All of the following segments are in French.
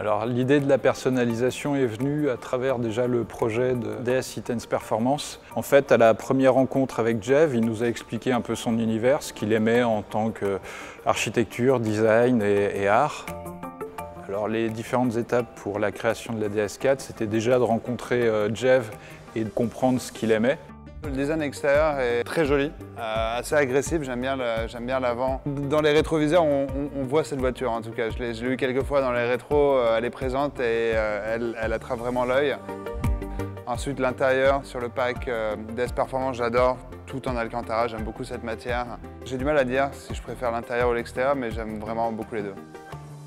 Alors l'idée de la personnalisation est venue à travers déjà le projet de DS Itens Performance. En fait, à la première rencontre avec Jeff, il nous a expliqué un peu son univers, ce qu'il aimait en tant qu'architecture, design et art. Alors les différentes étapes pour la création de la DS4, c'était déjà de rencontrer Jeff et de comprendre ce qu'il aimait. Le design extérieur est très joli, assez agressif, j'aime bien l'avant. Dans les rétroviseurs, on voit cette voiture en tout cas. Je l'ai eu quelques fois dans les rétros, elle est présente et elle attrape vraiment l'œil. Ensuite l'intérieur sur le pack DS Performance, j'adore, tout en Alcantara, j'aime beaucoup cette matière. J'ai du mal à dire si je préfère l'intérieur ou l'extérieur, mais j'aime vraiment beaucoup les deux.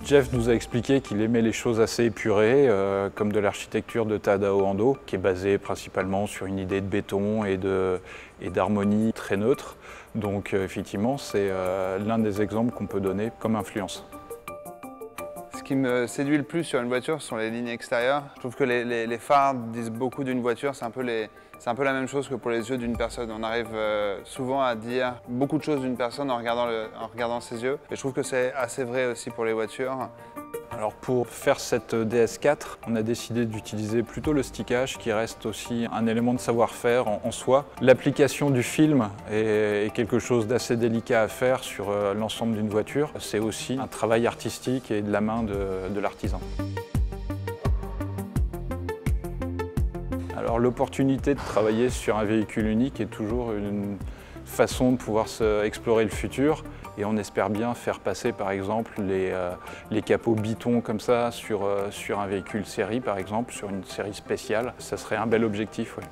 Jeff nous a expliqué qu'il aimait les choses assez épurées, comme de l'architecture de Tadao Ando, qui est basée principalement sur une idée de béton et d'harmonie très neutre. Donc effectivement, c'est l'un des exemples qu'on peut donner comme influence. Ce qui me séduit le plus sur une voiture, ce sont les lignes extérieures. Je trouve que les phares disent beaucoup d'une voiture, c'est un peu la même chose que pour les yeux d'une personne. On arrive souvent à dire beaucoup de choses d'une personne en regardant ses yeux. Et je trouve que c'est assez vrai aussi pour les voitures. Alors pour faire cette DS4, on a décidé d'utiliser plutôt le stickage qui reste aussi un élément de savoir-faire en soi. L'application du film est quelque chose d'assez délicat à faire sur l'ensemble d'une voiture. C'est aussi un travail artistique et de la main de l'artisan. Alors l'opportunité de travailler sur un véhicule unique est toujours une façon de pouvoir explorer le futur et on espère bien faire passer par exemple les capots Biton comme ça sur un véhicule série par exemple, sur une série spéciale. Ça serait un bel objectif, oui.